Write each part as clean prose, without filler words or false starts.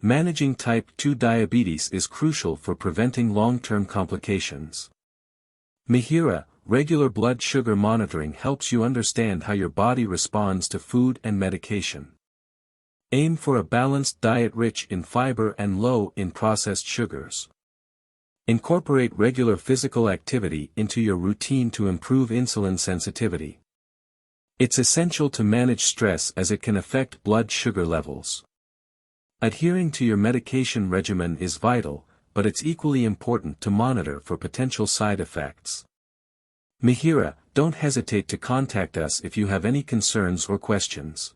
Managing type 2 diabetes is crucial for preventing long-term complications. Mihira, regular blood sugar monitoring helps you understand how your body responds to food and medication. Aim for a balanced diet rich in fiber and low in processed sugars. Incorporate regular physical activity into your routine to improve insulin sensitivity. It's essential to manage stress as it can affect blood sugar levels. Adhering to your medication regimen is vital, but it's equally important to monitor for potential side effects. Mihira, don't hesitate to contact us if you have any concerns or questions.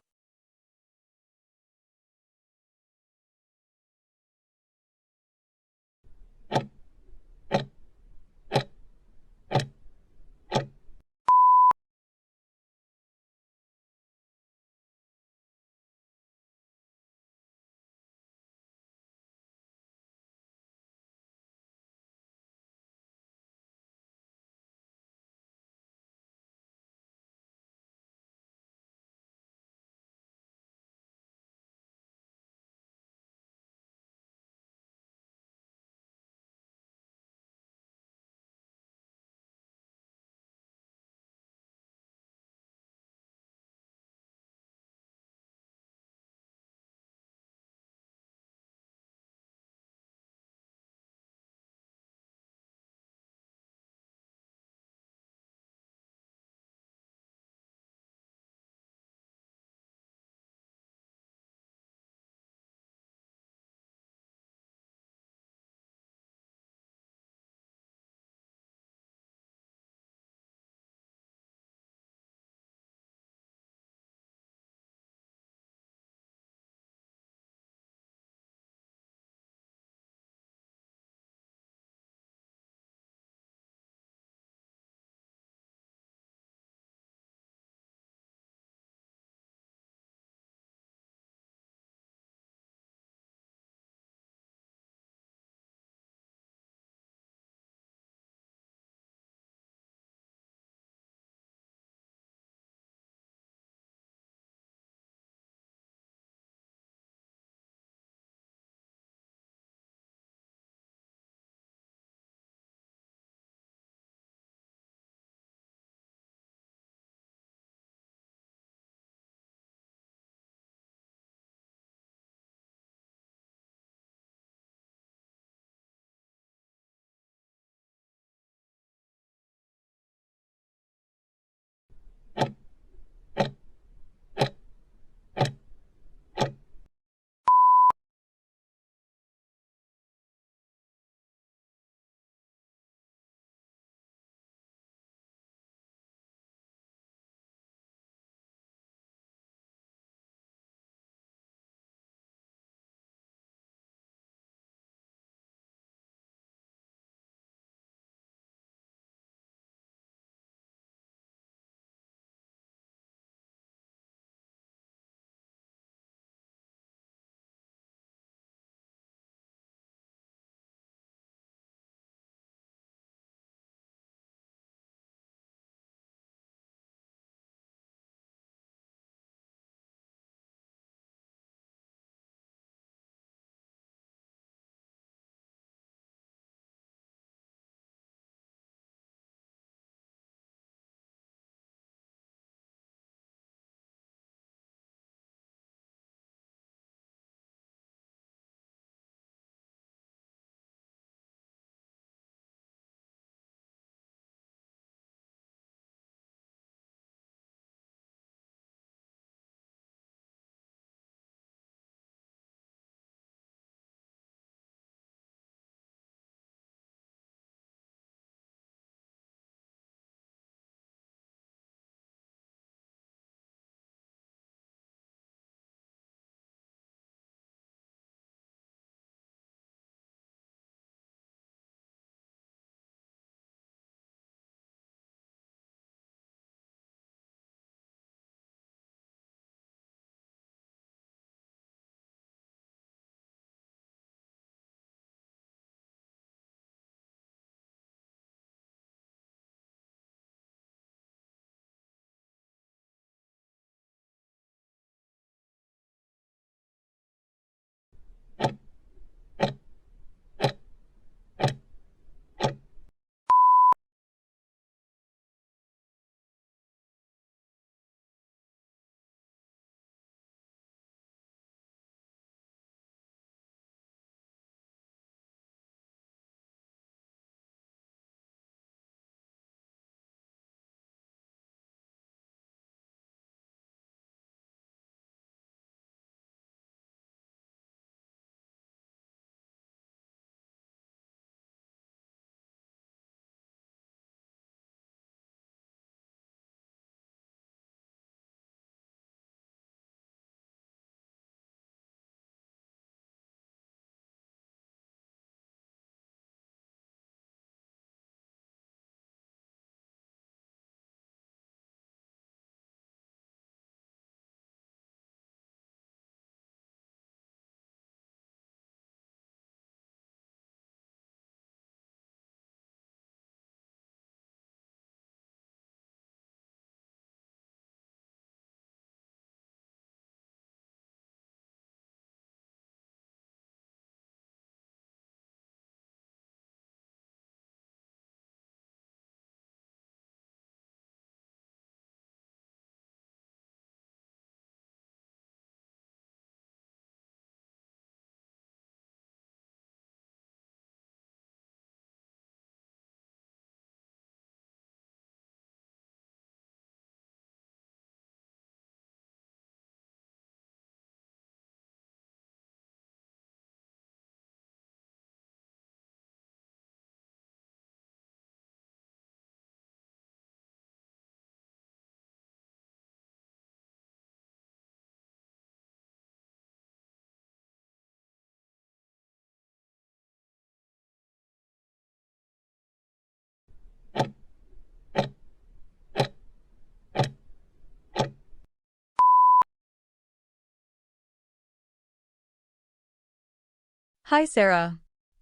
Hi, Sarah.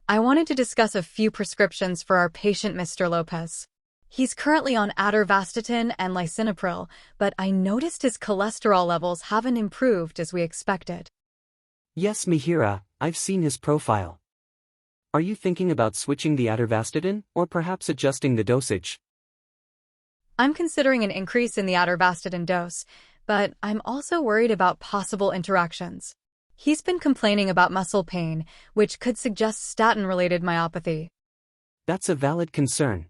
I wanted to discuss a few prescriptions for our patient, Mr. Lopez. He's currently on atorvastatin and lisinopril, but I noticed his cholesterol levels haven't improved as we expected. Yes, Mihira, I've seen his profile. Are you thinking about switching the atorvastatin, or perhaps adjusting the dosage? I'm considering an increase in the atorvastatin dose, but I'm also worried about possible interactions. He's been complaining about muscle pain, which could suggest statin-related myopathy. That's a valid concern.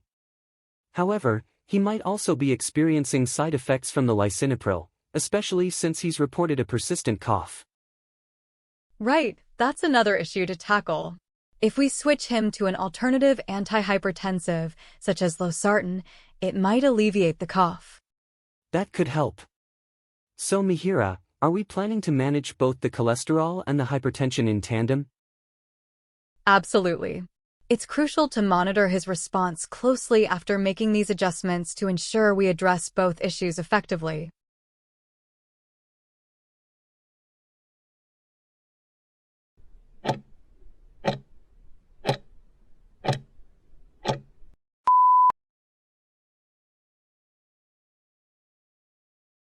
However, he might also be experiencing side effects from the lisinopril, especially since he's reported a persistent cough. Right, that's another issue to tackle. If we switch him to an alternative antihypertensive, such as losartan, it might alleviate the cough. That could help. So Mihira, are we planning to manage both the cholesterol and the hypertension in tandem? Absolutely. It's crucial to monitor his response closely after making these adjustments to ensure we address both issues effectively.